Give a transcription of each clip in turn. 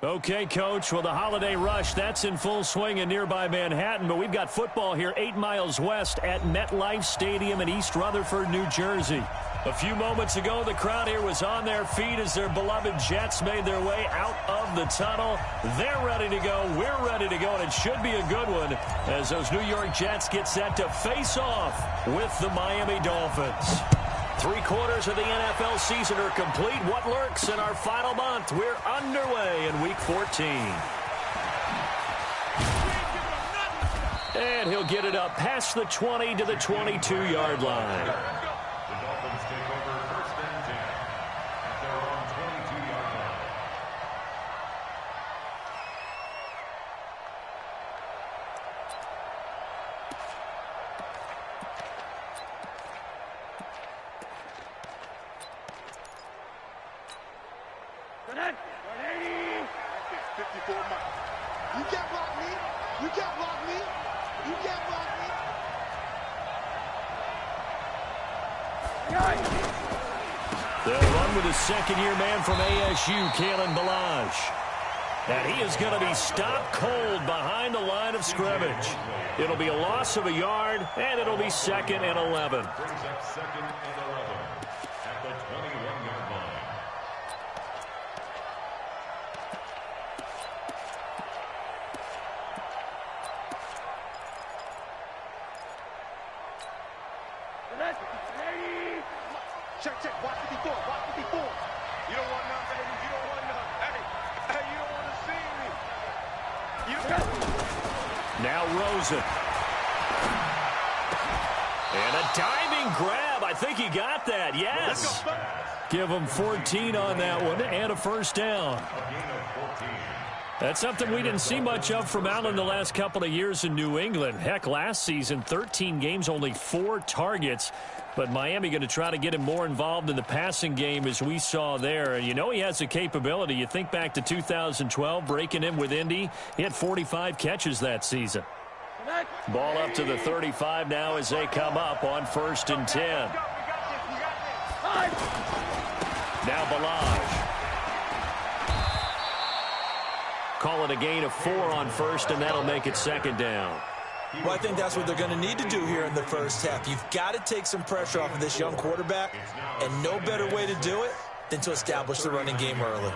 Okay, Coach. Well, the holiday rush, that's in full swing in nearby Manhattan, but we've got football here 8 miles west at MetLife Stadium in East Rutherford, New Jersey. A few moments ago, the crowd here was on their feet as their beloved Jets made their way out of the tunnel. They're ready to go. We're ready to go, and it should be a good one as those New York Jets get set to face off with the Miami Dolphins. 3 quarters of the NFL season are complete. What lurks in our final month? We're underway in Week 14. And he'll get it up past the 20 to the 22-yard line. The Dolphins take over 1st and 10 at their own 22-yard line. You can't block me. You can't block me. You can't block me. They'll run with a second-year man from ASU, Kalen Ballage. And he is going to be stopped cold behind the line of scrimmage. It'll be a loss of a yard, and it'll be 2nd and 11. Brings up 2nd and 11 at the 21-yard line. Check. Watch 54. Watch 54. You don't want none, baby. You don't want none. Hey, you don't want to see me. You don't. Now Rosen. And a diving grab. I think he got that. Yes. Give him 14 on that one and a first down. A gain of 14. That's something we didn't see much of from Allen the last couple of years in New England. Heck, last season, 13 games, only 4 targets. But Miami going to try to get him more involved in the passing game as we saw there. And you know he has the capability. You think back to 2012, breaking in with Indy. He had 45 catches that season. Ball up to the 35 now as they come up on 1st and 10. Now Ballage. Call it a gain of 4 on 1st, and that'll make it 2nd down. Well, I think that's what they're going to need to do here in the first half. You've got to take some pressure off of this young quarterback, and no better way to do it than to establish the running game early.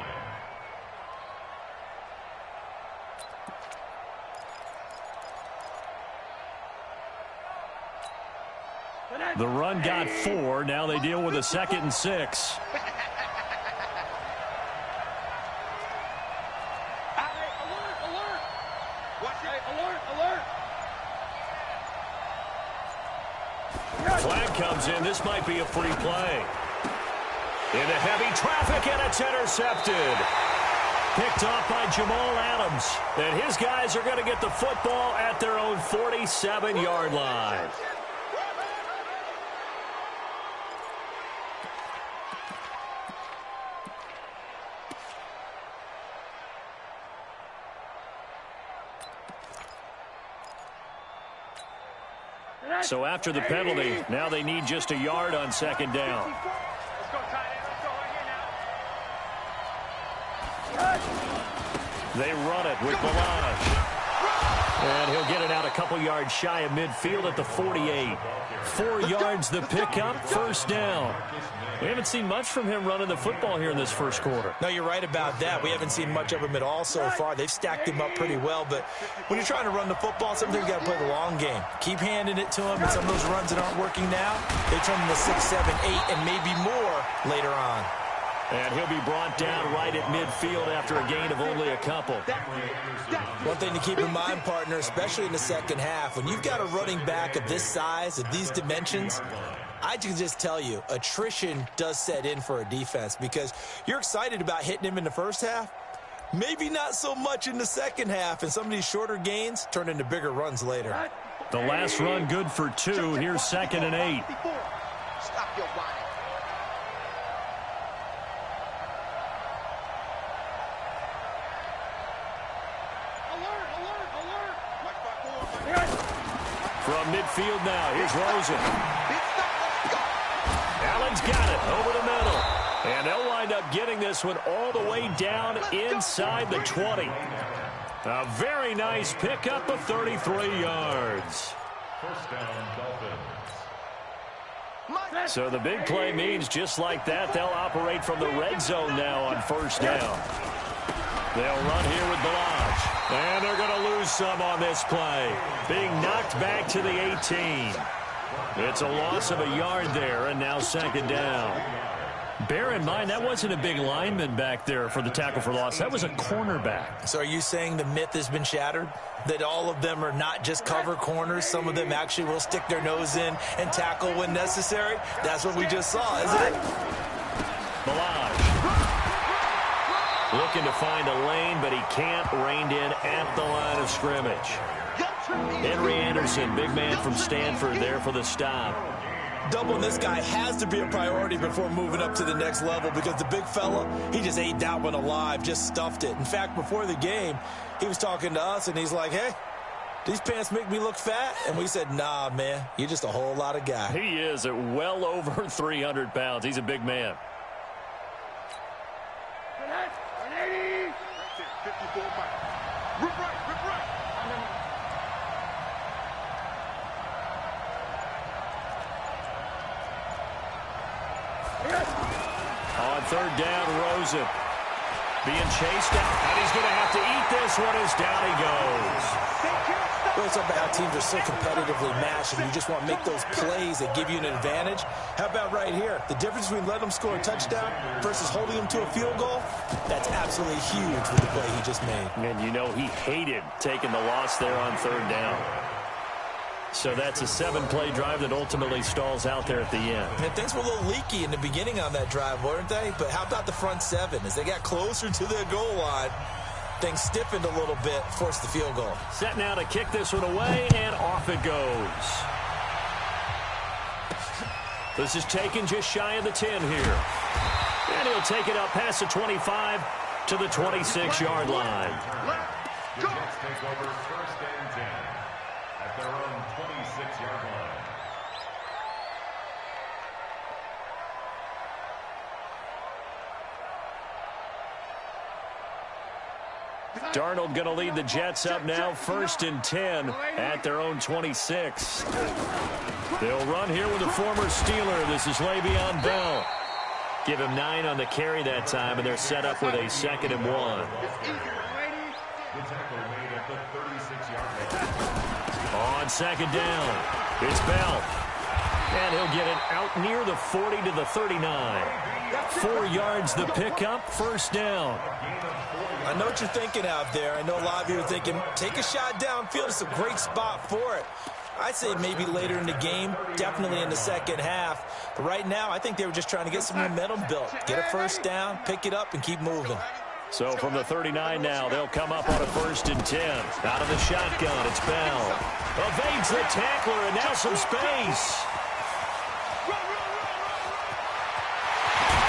The run got 4. Now they deal with a 2nd and 6. Flag comes in. This might be a free play. Into heavy traffic, and it's intercepted. Picked off by Jamal Adams. And his guys are going to get the football at their own 47-yard line. So after the penalty, now they need just a yard on 2nd down. They run it with Ballage. And he'll get it out a couple yards shy of midfield at the 48. 4 yards the pickup, 1st down. We haven't seen much from him running the football here in this first quarter. No, you're right about that. We haven't seen much of him at all so far. They've stacked him up pretty well, but when you're trying to run the football, sometimes you got to play the long game. Keep handing it to him, and some of those runs that aren't working now, they turn into 6, 7, 8, and maybe more later on. And he'll be brought down right at midfield after a gain of only a couple. One thing to keep in mind, partner, especially in the second half, when you've got a running back of this size, of these dimensions, I can just tell you, attrition does set in for a defense because you're excited about hitting him in the first half. Maybe not so much in the second half, and some of these shorter gains turn into bigger runs later. The last run good for 2. Here's 2nd and 8. Stop your whining. From midfield now, here's Rosen. Allen's got it over the middle. And they'll wind up getting this one all the way down inside the 20. A very nice pickup of 33 yards. First down, Dolphins. So the big play means just like that, they'll operate from the red zone now on first down. They'll run here with Ballage. And they're going to lose some on this play. Being knocked back to the 18. It's a loss of a yard there, and now second down. Bear in mind, that wasn't a big lineman back there for the tackle for loss. That was a cornerback. So are you saying the myth has been shattered? That all of them are not just cover corners? Some of them actually will stick their nose in and tackle when necessary? That's what we just saw, isn't it? Ballage. Looking to find a lane, but he can't. Reined in at the line of scrimmage. Henry Anderson, big man from Stanford, there for the stop. Doubling this guy has to be a priority before moving up to the next level because the big fella, he just ate that one alive, just stuffed it. In fact, before the game, he was talking to us, and he's like, hey, these pants make me look fat? And we said, nah, man, you're just a whole lot of guy. He is at well over 300 pounds. He's a big man. 180. 54 miles. Rip right, rip right. On third down, Rosen being chased out, and he's going to have to eat this one as down he goes. Well, it's about how teams are so competitively matched, and you just want to make those plays that give you an advantage. How about right here? The difference between letting them score a touchdown versus holding them to a field goal, that's absolutely huge with the play he just made. And you know he hated taking the loss there on third down. So that's a 7-play drive that ultimately stalls out there at the end. And things were a little leaky in the beginning on that drive, weren't they? But how about the front seven? As they got closer to the goal line, things stiffened a little bit, forced the field goal. Set now to kick this one away, and off it goes. This is taken just shy of the 10 here. And he'll take it up past the 25 to the 26-yard line. The Jets take over first and 10 at their own 26-yard line. Darnold going to lead the Jets up now, first and 10 at their own 26. They'll run here with a former Steeler. This is Le'Veon Bell. Give him 9 on the carry that time, and they're set up with a 2nd and 1. The tackle made at the 36-yard line. On second down, it's Bell. And he'll get it out near the 40 to the 39. 4 yards the pickup, first down. I know what you're thinking out there. I know a lot of you are thinking, take a shot downfield. It's a great spot for it. I'd say maybe later in the game, definitely in the second half. But right now, I think they were just trying to get some momentum built. Get a first down, pick it up, and keep moving. So from the 39 now, they'll come up on a first and 10. Out of the shotgun, it's Bell. Evades the tackler, and now some space.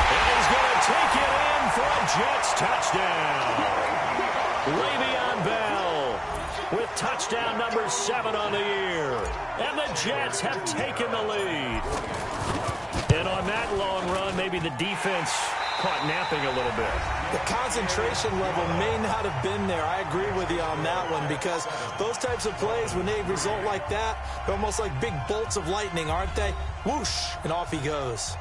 And he's going to take it in for a Jets touchdown. Le'Veon Bell with touchdown number 7 on the year. And the Jets have taken the lead. And on that long run, maybe the defense caught napping a little bit. The concentration level may not have been there. I agree with you on that one because those types of plays, when they result like that, they're almost like big bolts of lightning, aren't they? Whoosh, and off he goes.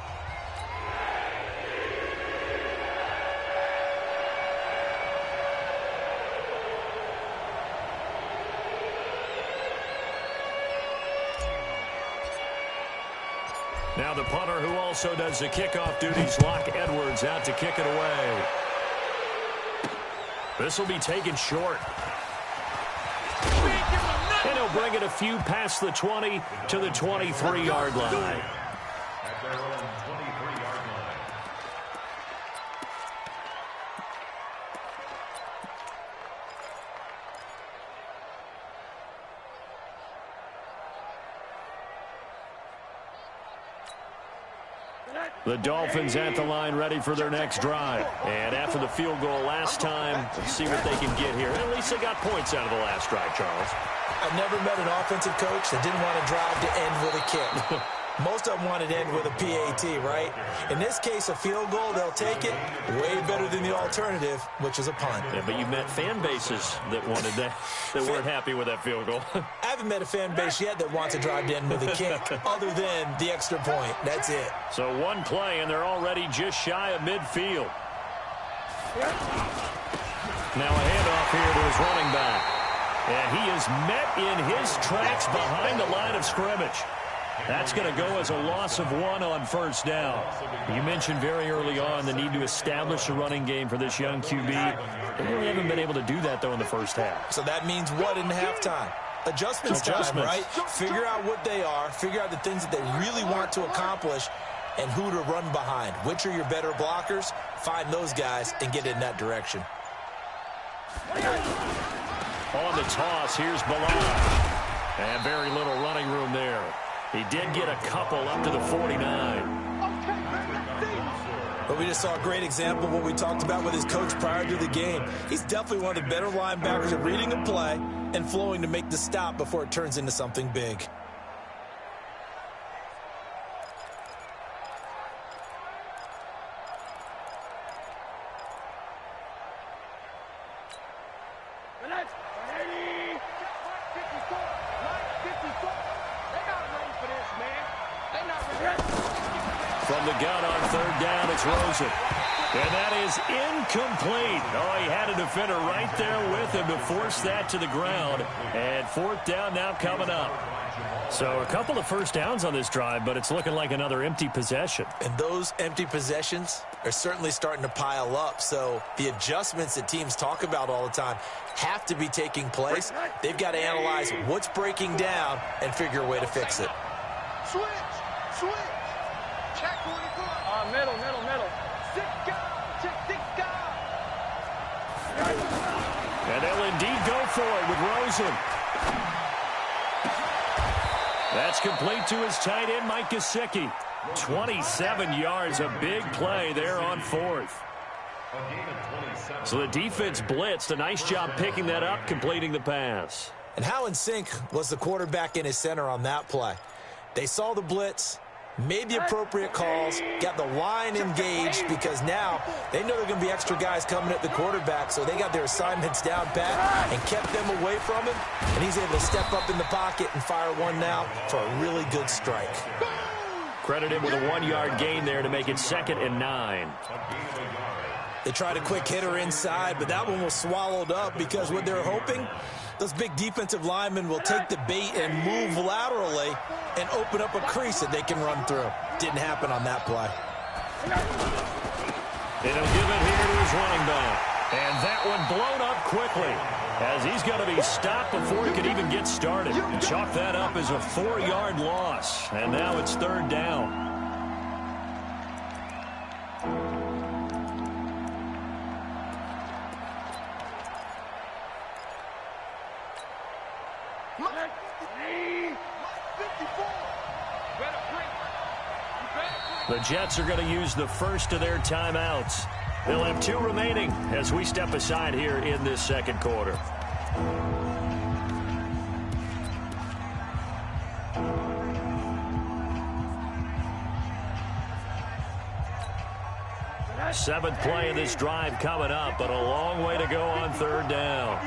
Now the punter who also does the kickoff duties, Locke Edwards, out to kick it away. This will be taken short. And he'll bring it a few past the 20 to the 23-yard line. At their own 23-yard line. The Dolphins at the line ready for their next drive. And after the field goal last time, let's see what they can get here. At least they got points out of the last drive, Charles. I've never met an offensive coach that didn't want to drive to end with a kick. Most of them want it end with a PAT, right? In this case, a field goal, they'll take it. Way better than the alternative, which is a punt. Yeah, but you've met fan bases that wanted that, that weren't happy with that field goal. I haven't met a fan base yet that wants to drive to end with a kick, other than the extra point. That's it. So one play, and they're already just shy of midfield. Now a handoff here to his running back. And he is met in his tracks behind the line of scrimmage. That's going to go as a loss of 1 on first down. You mentioned very early on the need to establish a running game for this young QB. They really haven't been able to do that, though, in the first half. So that means what in halftime? Adjustments time, right? Figure out what they are, figure out the things that they really want to accomplish, and who to run behind. Which are your better blockers? Find those guys and get in that direction. On the toss, here's Ballage. And very little running room there. He did get a couple up to the 49. But we just saw a great example of what we talked about with his coach prior to the game. He's definitely one of the better linebackers at reading a play and flowing to make the stop before it turns into something big. From the gun on third down, it's Rosen. And that is incomplete. Oh, he had a defender right there with him to force that to the ground. And fourth down now coming up. So a couple of first downs on this drive, but it's looking like another empty possession. And those empty possessions are certainly starting to pile up. So the adjustments that teams talk about all the time have to be taking place. They've got to analyze what's breaking down and figure a way to fix it. Switch. Check 44. Middle. Six guys. Check 6 guys. And they'll indeed go for it with Rosen. That's complete to his tight end, Mike Gesicki. 27 yards, a big play there on fourth. So the defense blitzed. A nice job picking that up, completing the pass. And how in sync was the quarterback and his center on that play? They saw the blitz, made the appropriate calls, got the line engaged because now they know there are going to be extra guys coming at the quarterback, so they got their assignments down pat and kept them away from him, and he's able to step up in the pocket and fire one now for a really good strike. Credit him with a 1-yard gain there to make it 2nd and 9. They tried a quick hitter inside, but that one was swallowed up because what they're hoping, those big defensive linemen will take the bait and move laterally and open up a crease that they can run through. Didn't happen on that play. And he'll give it here to his running back. And that one blown up quickly as he's going to be stopped before he can even get started. Chalk that up as a 4-yard loss. And now it's 3rd down. The Jets are going to use the first of their timeouts. They'll have 2 remaining as we step aside here in this second quarter. Seventh play of this drive coming up, but a long way to go on 3rd down.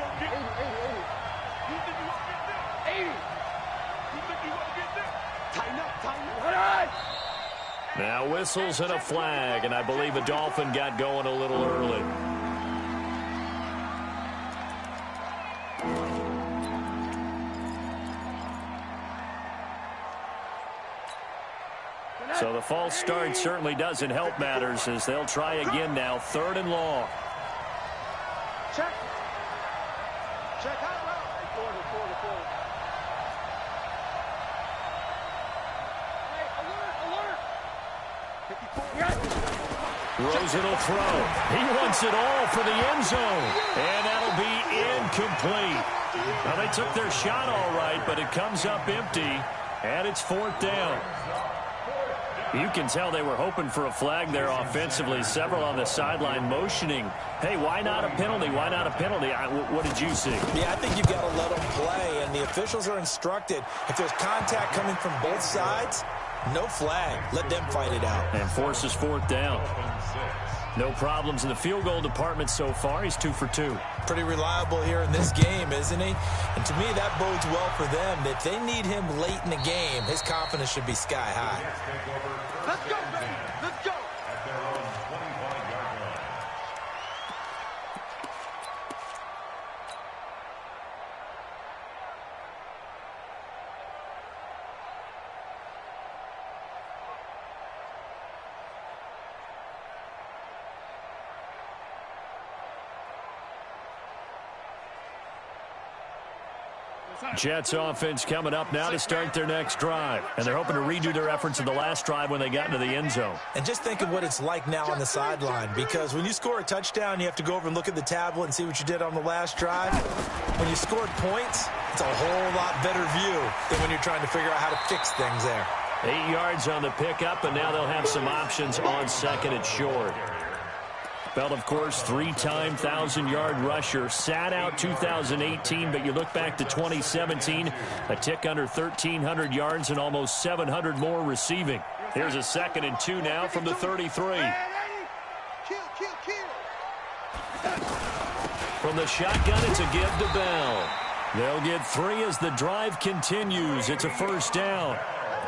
Now whistles and a flag, and I believe a Dolphin got going a little early. So the false start certainly doesn't help matters as they'll try again now, 3rd and long. Check. Forward. Rosen will throw. He wants it all for the end zone. And that'll be incomplete. Now, they took their shot all right, but it comes up empty, and it's 4th down. You can tell they were hoping for a flag there offensively. Several on the sideline motioning, hey, why not a penalty? Why not a penalty? What did you see? Yeah, I think you've got to let them play, and the officials are instructed if there's contact coming from both sides, No flag. Let them fight it out. And forces fourth down. No problems in the field goal department so far. He's 2 for 2. Pretty reliable here in this game, isn't he? And to me, that bodes well for them. If they need him late in the game, his confidence should be sky high. Let's go, baby. Let's go. At their own 25-yard line. Jets offense coming up now to start their next drive. And they're hoping to redo their efforts in the last drive when they got into the end zone. And just think of what it's like now on the sideline, because when you score a touchdown, you have to go over and look at the tablet and see what you did on the last drive. When you scored points, it's a whole lot better view than when you're trying to figure out how to fix things there. 8 yards on the pickup, and now they'll have some options on second and short. Bell, of course, 3-time 1,000-yard rusher. Sat out 2018, but you look back to 2017, a tick under 1,300 yards and almost 700 more receiving. Here's a 2nd and 2 now from the 33. From the shotgun, it's a give to Bell. They'll get 3 as the drive continues. It's a first down.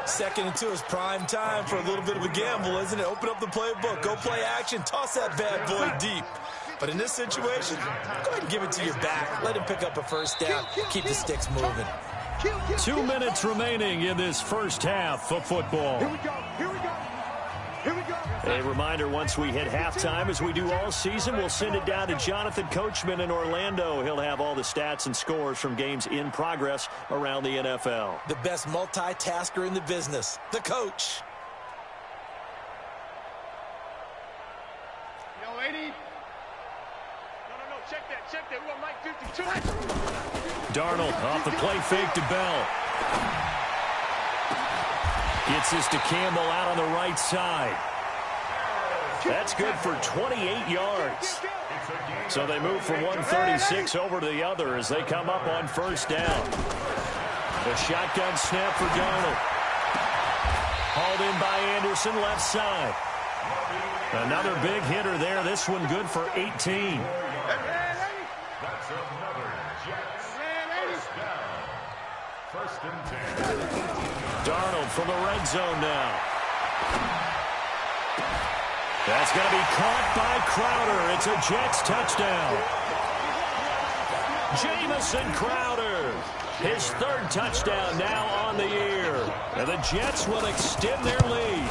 2nd and 2 is prime time for a little bit of a gamble, isn't it? Open up the playbook, go play action, toss that bad boy deep. But in this situation, go ahead and give it to your back. Let him pick up a first down. Keep the sticks moving. 2 minutes remaining in this first half of football. Here we go. Here we go. Here we go. A reminder, once we hit halftime, as we do all season, we'll send it down to Jonathan Coachman in Orlando. He'll have all the stats and scores from games in progress around the NFL. The best multitasker in the business, the coach. Yo, lady. No. Check that. We got Mike 52. Darnold off the play fake to Bell. Gets this to Campbell out on the right side. That's good for 28 yards. So they move from 136 over to the other as they come up on first down. The shotgun snap for Darnold. Hauled in by Anderson, left side. Another big hitter there. This one good for 18. That's another Jets first down. 1st and 10. Darnold from the red zone now. That's going to be caught by Crowder. It's a Jets touchdown. Jamison Crowder, his 3rd touchdown now on the year. And the Jets will extend their lead.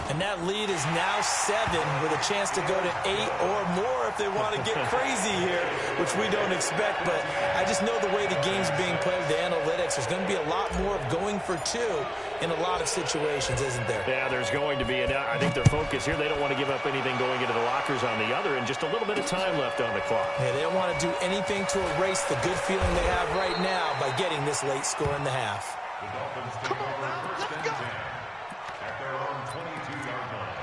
And that lead is now 7 with a chance to go to 8 or more if they want to get crazy here, which we don't expect. But I just know the way the game's being played, the analytics, there's going to be a lot more of going for 2 in a lot of situations, isn't there? Yeah, there's going to be. And I think their focus here, they don't want to give up anything going into the lockers on the other, and just a little bit of time left on the clock. Yeah, they don't want to do anything to erase the good feeling they have right now by getting this late score in the half. The Dolphins take over 1st and 10 at their own 22-yard line.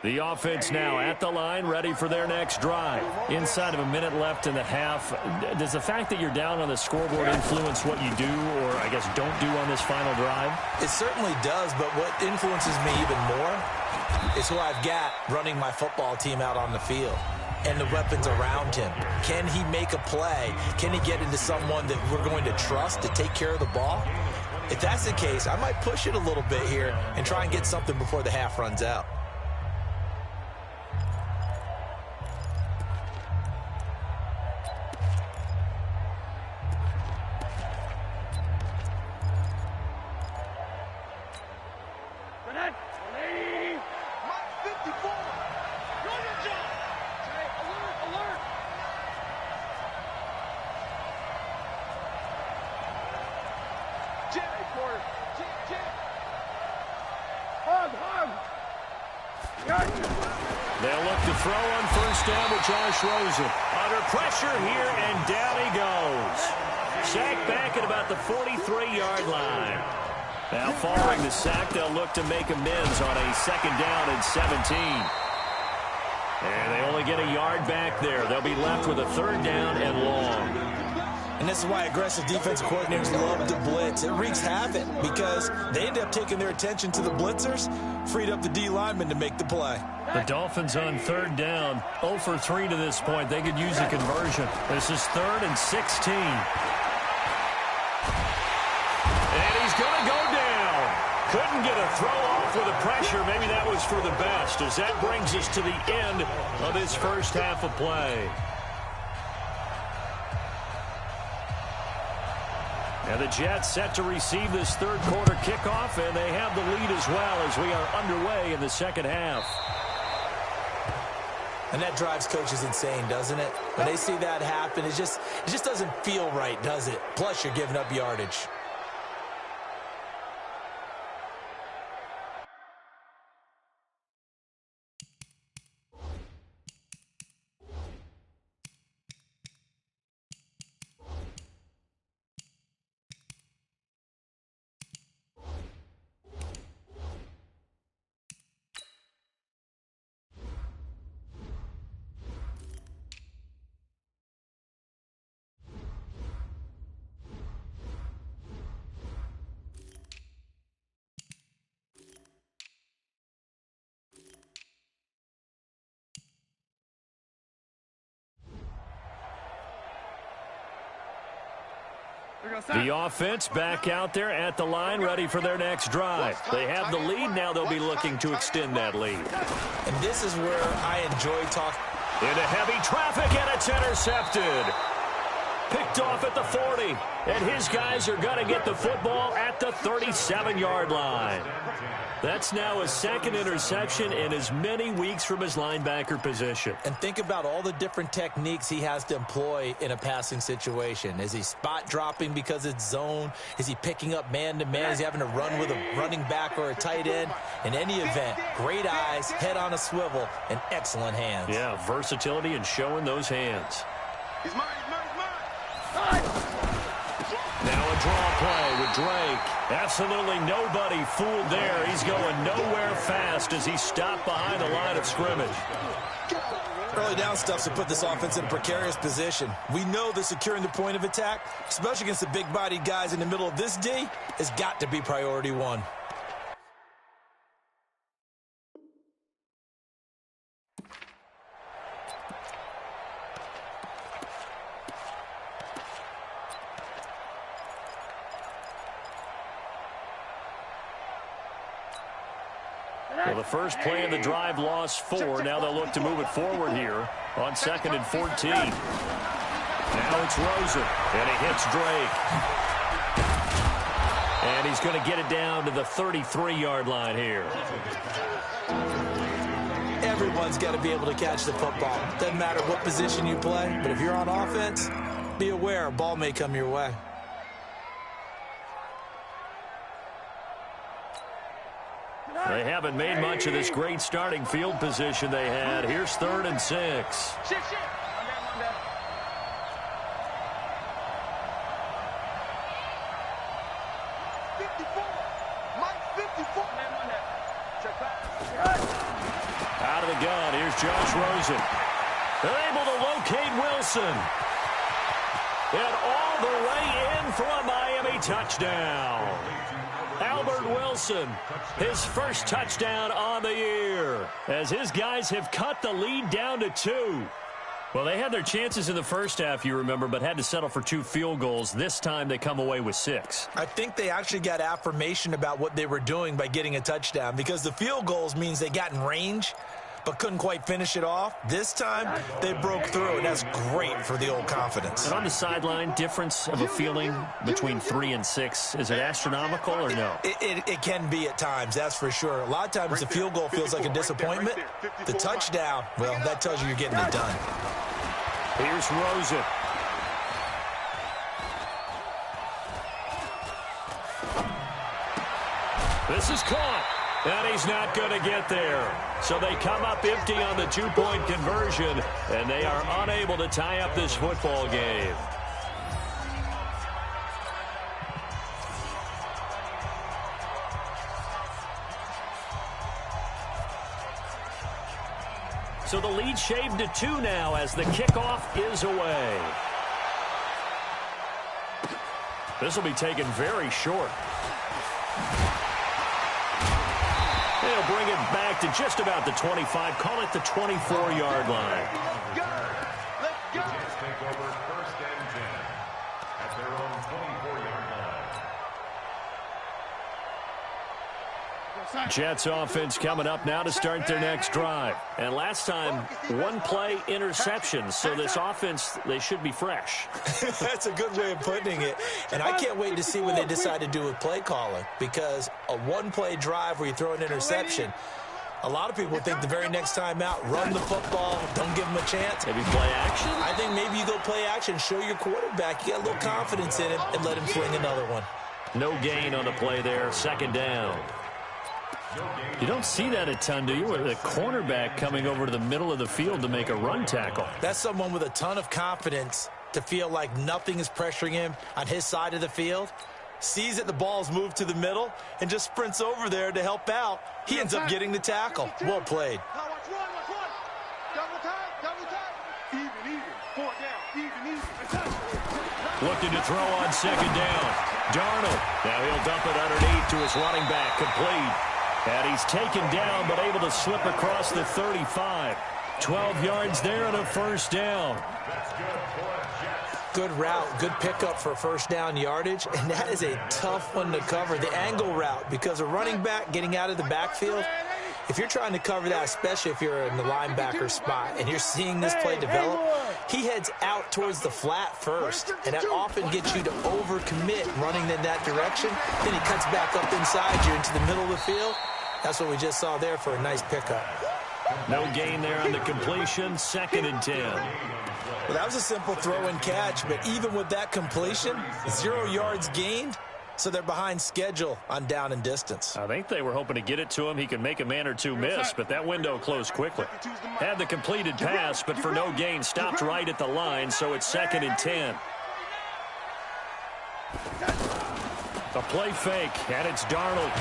The offense now at the line, ready for their next drive. Inside of a minute left in the half, does the fact that you're down on the scoreboard influence what you do or, I guess, don't do on this final drive? It certainly does, but what influences me even more is who I've got running my football team out on the field and the weapons around him. Can he make a play? Can he get into someone that we're going to trust to take care of the ball? If that's the case, I might push it a little bit here and try and get something before the half runs out. They'll look to throw on first down with Josh Rosen. Under pressure here, and down he goes. Sacked back at about the 43-yard line. Now following the sack, they'll look to make amends on a 2nd down and 17. And they only get a yard back there. They'll be left with a 3rd down and long. And this is why aggressive defense coordinators love to blitz. It wreaks havoc because they end up taking their attention to the blitzers, freed up the D lineman to make the play. The Dolphins on 3rd down, 0 for 3 to this point. They could use a conversion. This is 3rd and 16. And he's going to go down. Couldn't get a throw off with the pressure. Maybe that was for the best, as that brings us to the end of this first half of play. And the Jets set to receive this 3rd quarter kickoff, and they have the lead as well as we are underway in the 2nd half. And that drives coaches insane, doesn't it? When they see that happen, it just doesn't feel right, does it? Plus, you're giving up yardage. The offense back out there at the line, ready for their next drive. They have the lead. Now they'll be looking to extend that lead. And this is where I enjoy talking. Into heavy traffic, and it's intercepted. Picked off at the 40. And his guys are going to get the football at the 37-yard line. That's now his 2nd interception in as many weeks from his linebacker position. And think about all the different techniques he has to employ in a passing situation. Is he spot dropping because it's zone? Is he picking up man-to-man? Is he having to run with a running back or a tight end? In any event, great eyes, head on a swivel, and excellent hands. Yeah, versatility and showing those hands. He's mine, he's mine, he's mine. Now a draw play with Drake. Absolutely nobody fooled there. He's going nowhere fast as he stopped behind the line of scrimmage. Early down stuffs to put this offense in a precarious position. We know that securing the point of attack, especially against the big-bodied guys in the middle of this D, has got to be priority 1. Well, the first play of the drive lost 4. Now they'll look to move it forward here on 2nd and 14. Now it's Rosen, and he hits Drake. And he's going to get it down to the 33-yard line here. Everyone's got to be able to catch the football. Doesn't matter what position you play, but if you're on offense, be aware a ball may come your way. They haven't made much of this great starting field position they had. Here's 3rd and 6. Shit. Out of the gun, here's Josh Rosen. They're able to locate Wilson. And all the way in for a Miami touchdown. Albert Wilson, his first touchdown on the year, as his guys have cut the lead down to 2. Well, they had their chances in the first half, you remember, but had to settle for 2 field goals. This time they come away with 6. I think they actually got affirmation about what they were doing by getting a touchdown, because the field goals means they got in range but couldn't quite finish it off. This time, they broke through, and that's great for the old confidence. And on the sideline, difference of a feeling between 3 and 6, is it astronomical or no? It can be at times, that's for sure. A lot of times the field goal feels like a disappointment. The touchdown, well, that tells you you're getting it done. Here's Rosen. This is caught. And he's not going to get there. So they come up empty on the 2-point conversion, and they are unable to tie up this football game. So the lead shaved to 2 now as the kickoff is away. This will be taken very short. They'll bring it back to just about the 25. Call it the 24-yard line. Let's take over 1st and 10 at their own 24-yard line. Jets offense coming up now to start their next drive. And last time, one play interception. So this offense, they should be fresh. That's a good way of putting it. And I can't wait to see what they decide to do with play calling, because a one-play drive where you throw an interception, a lot of people think the very next time out, run the football, don't give them a chance. Maybe play action? I think maybe you go play action, show your quarterback you got a little confidence in him, and let him fling another one. No gain on the play there, 2nd down. You don't see that a ton, do you? With a cornerback coming over to the middle of the field to make a run tackle. That's someone with a ton of confidence to feel like nothing is pressuring him on his side of the field. Sees that the ball's moved to the middle and just sprints over there to help out. He ends up getting the tackle. Well played. Looking to throw on 2nd down. Darnold. Now he'll dump it underneath to his running back. Complete. And he's taken down but able to slip across the 35. 12 yards there and a 1st down. Good route, good pickup for 1st down yardage, and that is a tough one to cover, the angle route, because a running back getting out of the backfield, if you're trying to cover that, especially if you're in the linebacker spot and you're seeing this play develop, he heads out towards the flat first, and that often gets you to overcommit running in that direction. Then he cuts back up inside you into the middle of the field. That's what we just saw there for a nice pickup. No gain there on the completion, 2nd and 10. Well, that was a simple throw and catch, but even with that completion, 0 yards gained, so they're behind schedule on down and distance. I think they were hoping to get it to him. He could make a man or two miss, but that window closed quickly. Had the completed pass, but for no gain, stopped right at the line, so it's 2nd and 10. A play fake, and it's Darnold.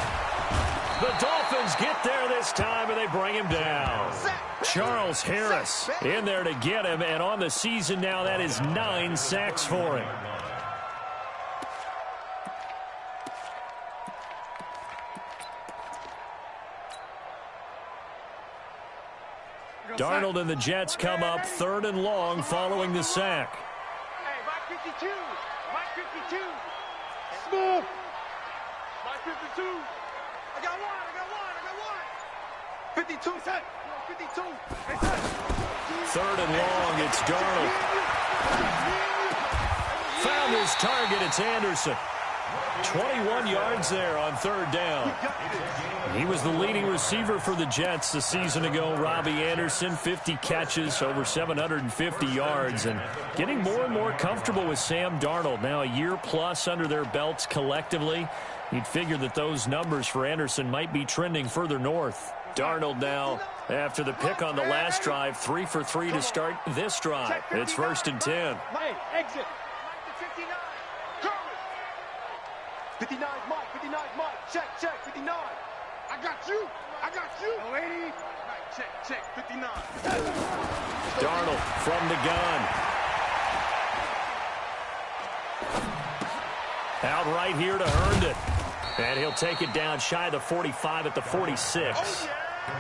The Dolphins get there this time, and they bring him down. Charles Harris in there to get him, and on the season now, that is 9 sacks for him. Darnold and the Jets come up 3rd and long following the sack. Hey, Mike 52. Mike 52. Smooth. Mike 52. I got one. 52, set. 52. Hey, set. 3rd and long, it's Darnold. Found his target, it's Anderson. 21 yards there on 3rd down. He was the leading receiver for the Jets a season ago. Robbie Anderson, 50 catches, over 750 yards, and getting more and more comfortable with Sam Darnold. Now a year plus under their belts collectively. You'd figure that those numbers for Anderson might be trending further north. Darnold now, after the pick on the last drive, 3 for 3 to start this drive. It's 1st and 10. Hey, exit. 59, Mike. 59, Mike. Check, 59. I got you. Oh, 80. Right, check, 59. Darnold from the gun. Out right here to Herndon. And he'll take it down shy of the 45 at the 46.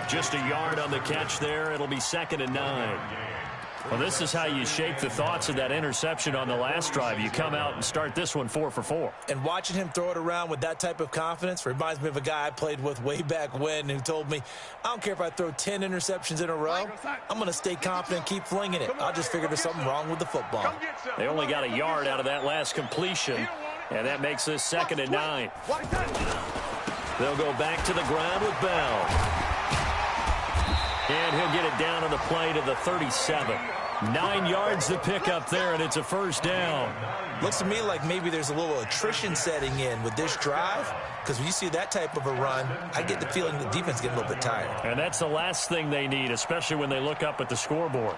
Just a yard on the catch there. It'll be 2nd and 9. Well, this is how you shape the thoughts of that interception on the last drive. You come out and start this one 4 for 4. And watching him throw it around with that type of confidence reminds me of a guy I played with way back when who told me, I don't care if I throw 10 interceptions in a row. I'm going to stay confident and keep flinging it. I'll just figure there's something wrong with the football. They only got a yard out of that last completion, and that makes this 2nd and 9. They'll go back to the ground with Bell. And he'll get it down on the play to the 37. 9 yards to pick up there, and it's a 1st down. Looks to me like maybe there's a little attrition setting in with this drive, because when you see that type of a run, I get the feeling the defense is getting a little bit tired. And that's the last thing they need, especially when they look up at the scoreboard.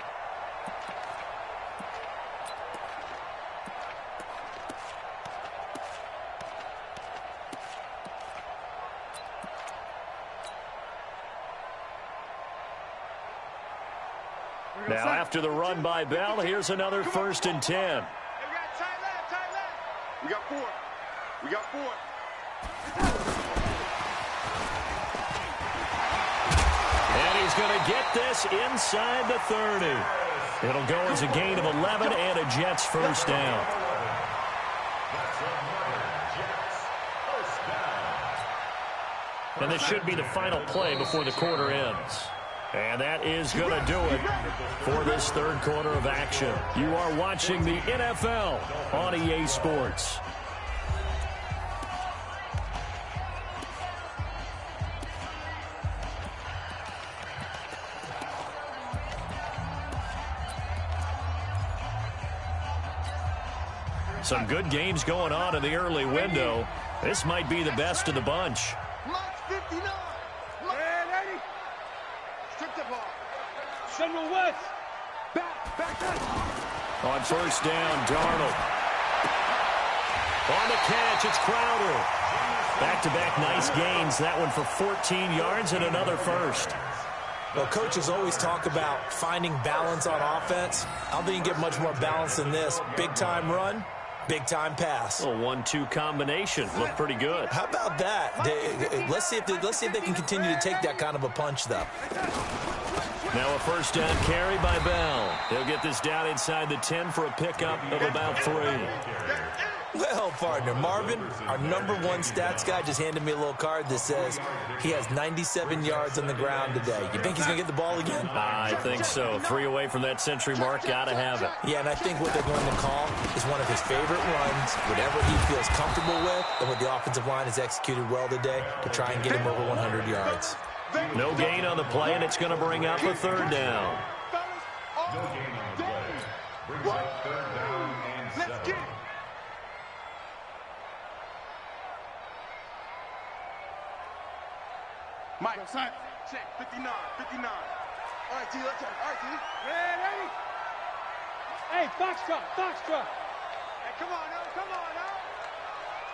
Now, after the run by Bell, here's another 1st and 10. Hey, we got tight left. We got 4. We got 4. And he's going to get this inside the 30. It'll go as a gain of 11 and a Jets first down. And this should be the final play before the quarter ends. And that is going to do it for this third quarter of action. You are watching the NFL on EA Sports. Some good games going on in the early window. This might be the best of the bunch. March 59. Ready? Strip the ball. General West. Back up. On first down, Darnold. On the catch, it's Crowder. Back-to-back nice gains. That one for 14 yards and another first. Well, coaches always talk about finding balance on offense. I don't think you can get much more balance than this. Big-time run, big-time pass. A 1-2 combination. Looked pretty good. How about that? Let's see if they can continue to take that kind of a punch, though. Now a first down carry by Bell. He'll get this down inside the 10 for a pickup of about 3. Well, partner, Marvin, our number 1 stats guy, just handed me a little card that says he has 97 yards on the ground today. You think he's going to get the ball again? I think so. 3 away from that century mark. Got to have it. Yeah, and I think what they're going to call is one of his favorite runs, whatever he feels comfortable with, and what the offensive line has executed well today to try and get him over 100 yards. No gain on the play, and it's going to bring up a 3rd down. No gain on the play. Brings up 3rd down and 7. Let's get it. Mike, check, 59. All right, T, let's go. All right, T. Ready? Hey, Foxtrot. Hey, come on now.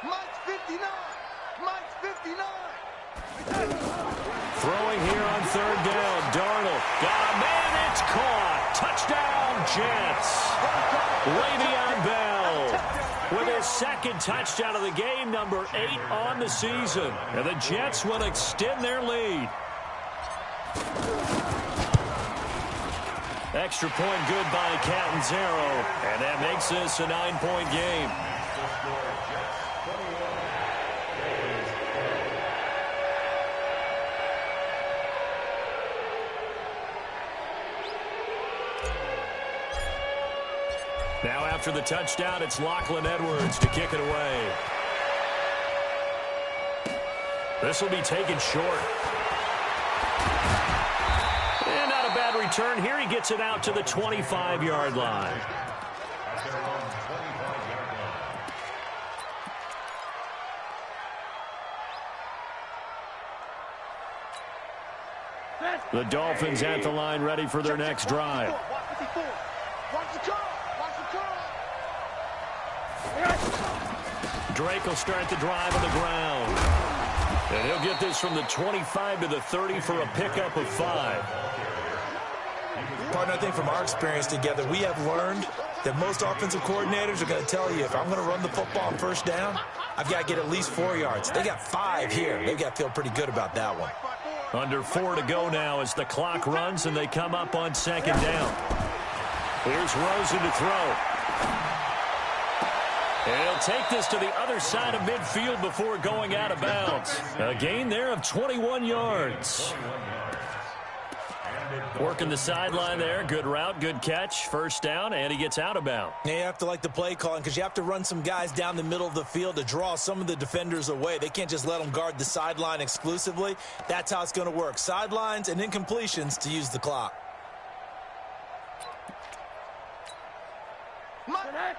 Mike's 59. Throwing here on 3rd down. Darnold got a man. It's caught. Touchdown, Jets. Le'Veon Bell with his 2nd touchdown of the game, number 8 on the season. And the Jets will extend their lead. Extra point good by Catanzaro. And that makes this a 9-point game. Now after the touchdown, it's Lachlan Edwards to kick it away. This will be taken short. And not a bad return here. He gets it out to the 25-yard line. The Dolphins at the line, ready for their next drive. Watch the call. Drake will start the drive on the ground. And he'll get this from the 25 to the 30 for a pickup of 5. Partner, I think from our experience together, we have learned that most offensive coordinators are going to tell you, if I'm going to run the football on first down, I've got to get at least 4 yards. They got 5 here. They've got to feel pretty good about that one. Under 4 to go now as the clock runs and they come up on 2nd down. Here's Rosen to throw. And he'll take this to the other side of midfield before going out of bounds. A gain there of 21 yards. Working the sideline there. Good route, good catch. First down, and he gets out of bounds. Yeah, you have to like the play calling because you have to run some guys down the middle of the field to draw some of the defenders away. They can't just let them guard the sideline exclusively. That's how it's going to work. Sidelines and incompletions to use the clock.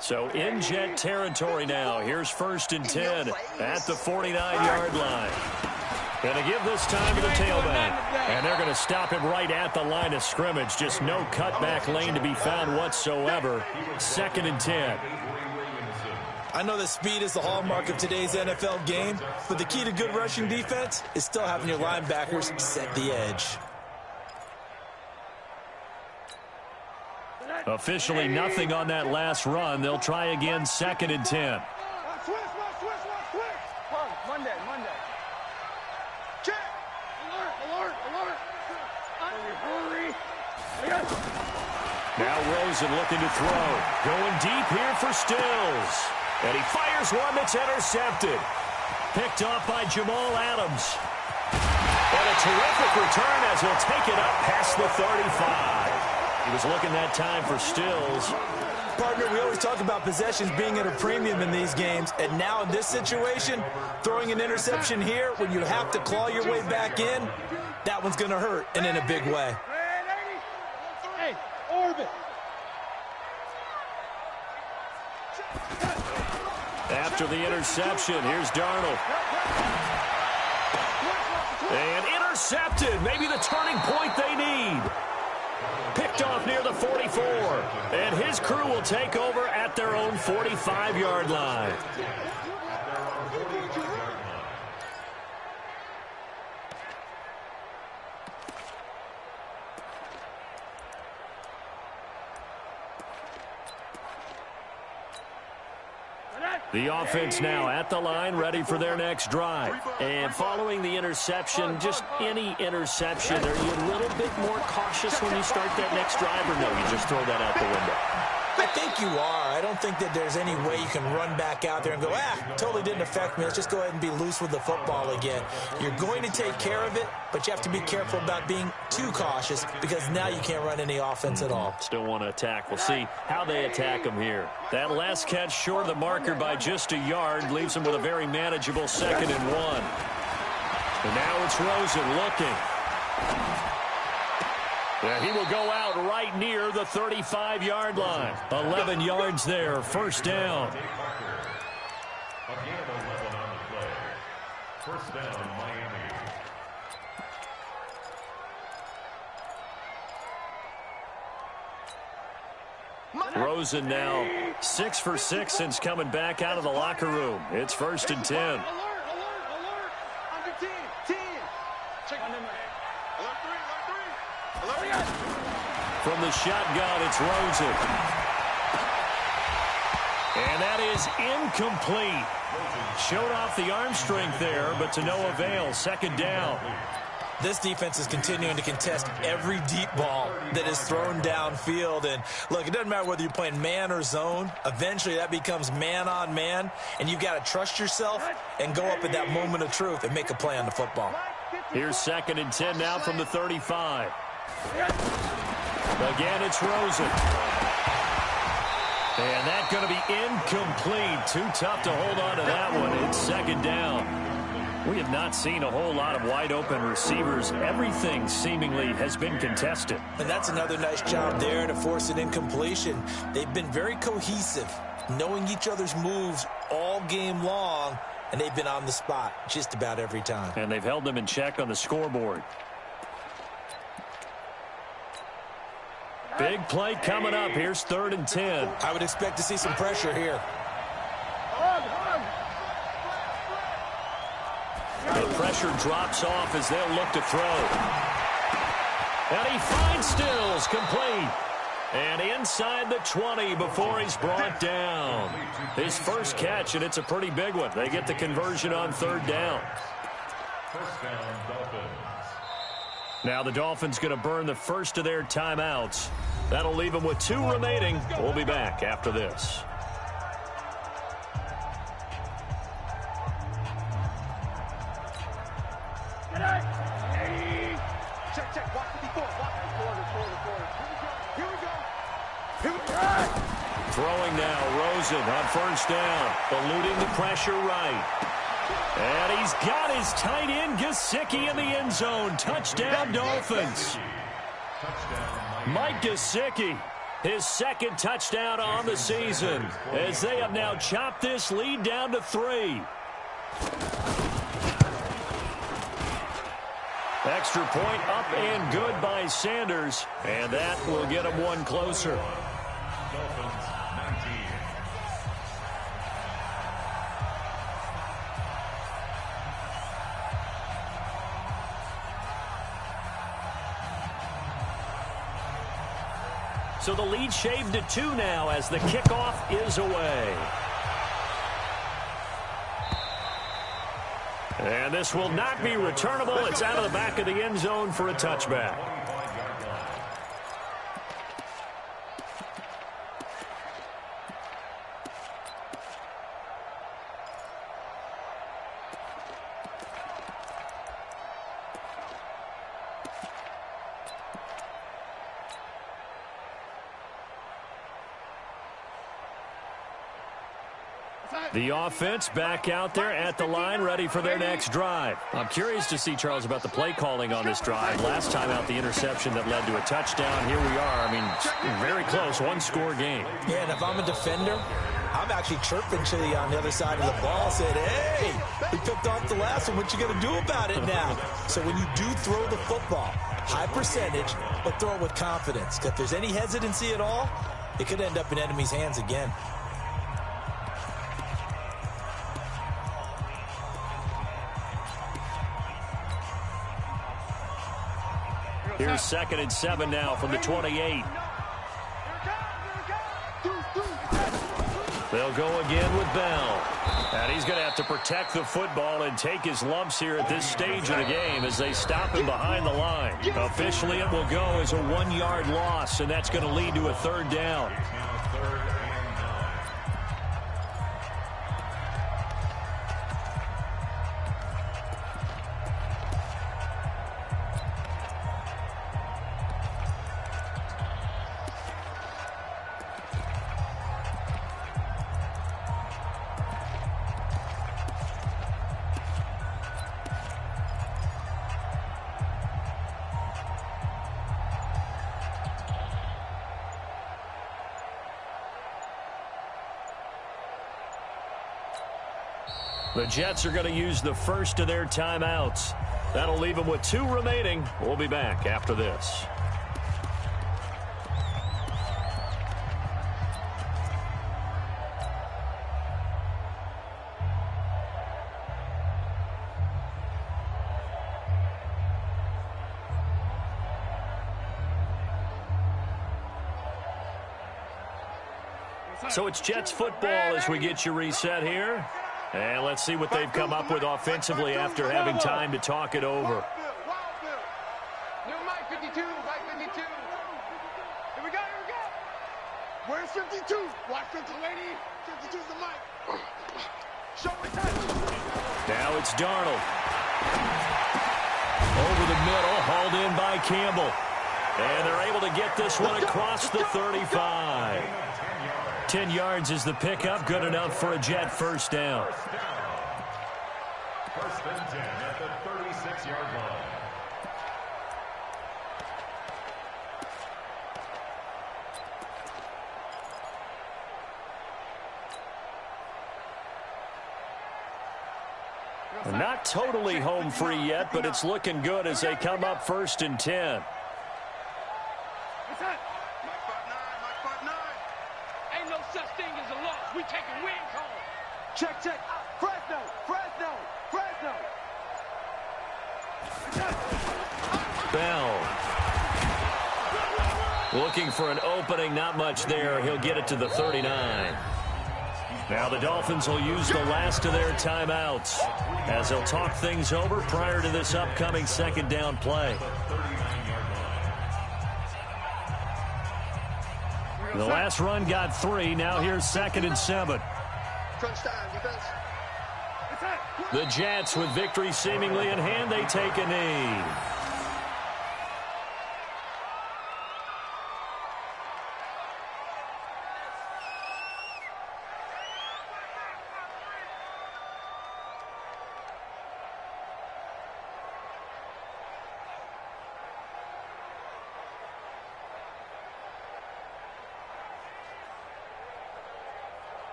So in Jet territory now. Here's 1st and 10 at the 49-yard line. Going to give this time to the tailback. And they're going to stop him right at the line of scrimmage. Just no cutback lane to be found whatsoever. 2nd and 10. I know that speed is the hallmark of today's NFL game, but the key to good rushing defense is still having your linebackers set the edge. Officially nothing on that last run. They'll try again, 2nd and 10. Switch. Monday. Check. Alert. Hurry. Now Rosen looking to throw. Going deep here for Stills. And he fires one that's intercepted. Picked off by Jamal Adams. And a terrific return as he'll take it up past the 35. He was looking that time for Stills. Partner, we always talk about possessions being at a premium in these games, and now in this situation, throwing an interception here when you have to claw your way back in, that one's going to hurt, and in a big way. Hey, orbit. After the interception, here's Darnold. And intercepted. Maybe the turning point they need. Picked off near the 44. And his crew will take over at their own 45-yard line. The offense now at the line, ready for their next drive. And following the interception, just any interception, are you a little bit more cautious when you start that next drive, or no, you just throw that out the window? I think you are. I don't think that there's any way you can run back out there and go, totally didn't affect me. Let's just go ahead and be loose with the football again. You're going to take care of it, but you have to be careful about being too cautious because now you can't run any offense at all. Still want to attack. We'll see how they attack them here. That last catch short of the marker by just a yard leaves them with a very manageable 2nd and 1. And now it's Rosen looking. Yeah, he will go out right near the 35-yard line. 11 yards there, 1st down. Again, 11 on the play. 1st down, Miami. Rosen now 6 for 6 since coming back out of the locker room. It's 1st and 10. Alert. Under 10. Check on them. Alert 3. From the shotgun, it's Rosen. And that is incomplete. Showed off the arm strength there, but to no avail. 2nd down. This defense is continuing to contest every deep ball that is thrown downfield. And, look, it doesn't matter whether you're playing man or zone. Eventually, that becomes man-on-man, and you've got to trust yourself and go up at that moment of truth and make a play on the football. Here's 2nd and 10 now from the 35. Again, it's Rosen. And that's going to be incomplete. Too tough to hold on to that one. It's 2nd down. We have not seen a whole lot of wide-open receivers. Everything seemingly has been contested. And that's another nice job there to force an incompletion. They've been very cohesive, knowing each other's moves all game long, and they've been on the spot just about every time. And they've held them in check on the scoreboard. Big play coming up. Here's 3rd and 10. I would expect to see some pressure here. The pressure drops off as they'll look to throw. And he finds Stills, complete. And inside the 20 before he's brought down. His first catch, and it's a pretty big one. They get the conversion on 3rd down. 1st down, Dolphins. Now the Dolphins going to burn the first of their timeouts. That'll leave them with 2 remaining. We'll be back after this. Check. Watch 54. Here we go. Throwing now, Rosen on 1st down. Eluding the pressure right. And he's got his tight end, Gesicki, in the end zone. Touchdown, Dolphins. Mike Gesicki, his 2nd touchdown on the season, as they have now chopped this lead down to 3. Extra point up and good by Sanders, and that will get him 1 closer. Dolphins, 19. So the lead shaved to 2 now as the kickoff is away. And this will not be returnable. It's out of the back of the end zone for a touchback. The offense back out there at the line, ready for their next drive. I'm curious to see, Charles, about the play calling on this drive. Last time out, the interception that led to a touchdown. Here we are. I mean, very close, one-score game. Yeah, and if I'm a defender, I'm actually chirping to the on the other side of the ball, said, hey, we picked off the last one. What you going to do about it now? So when you do throw the football, high percentage, but throw it with confidence. If there's any hesitancy at all, it could end up in enemy's hands again. Here's 2nd and 7 now from the 28. They'll go again with Bell. And he's going to have to protect the football and take his lumps here at this stage of the game as they stop him behind the line. Officially, it will go as a 1-yard loss, and that's going to lead to a 3rd down. The Jets are going to use the first of their timeouts. That'll leave them with 2 remaining. We'll be back after this. So it's Jets football as we get you reset here. And let's see what they've come up with offensively after having time to talk it over. Mike 52, Mike 52. Here we go. Where's 52? Watch 50, lady. 52's the mic. Show me that. Now it's Darnold. Over the middle, hauled in by Campbell. And they're able to get this one across the 35. 10 yards is the pickup, good enough for a Jet first down. First and 10 at the 36-yard line. Not totally home free yet, but it's looking good as they come up 1st and 10. Check. Fresno. Bell. Looking for an opening, not much there. He'll get it to the 39. Now the Dolphins will use the last of their timeouts as they'll talk things over prior to this upcoming 2nd down play. The last run got 3. Now here's 2nd and 7. The Jets, with victory seemingly in hand, they take a knee.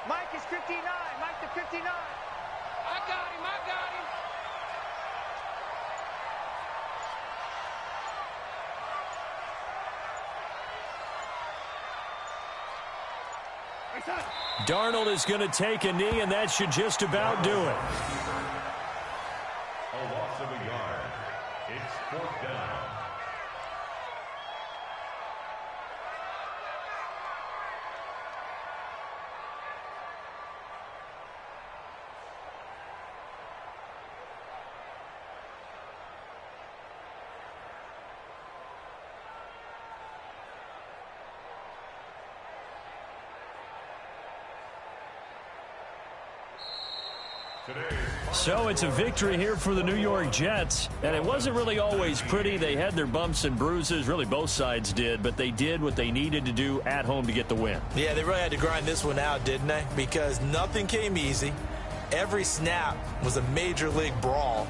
Mike is 59. Mike to 59. I got him. Darnold is going to take a knee, and that should just about do it. A loss of a yard. It's 4th down. So it's a victory here for the New York Jets, and it wasn't really always pretty. They had their bumps and bruises, really both sides did, but they did what they needed to do at home to get the win. Yeah, they really had to grind this one out, didn't they? Because nothing came easy. Every snap was a major league brawl.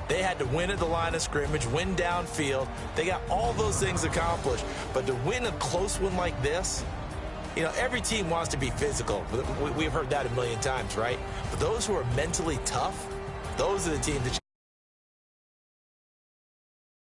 They had to win at the line of scrimmage, win downfield. They got all those things accomplished, but to win a close one like this, you know, every team wants to be physical. We've heard that a million times, right? But those who are mentally tough, those are the teams that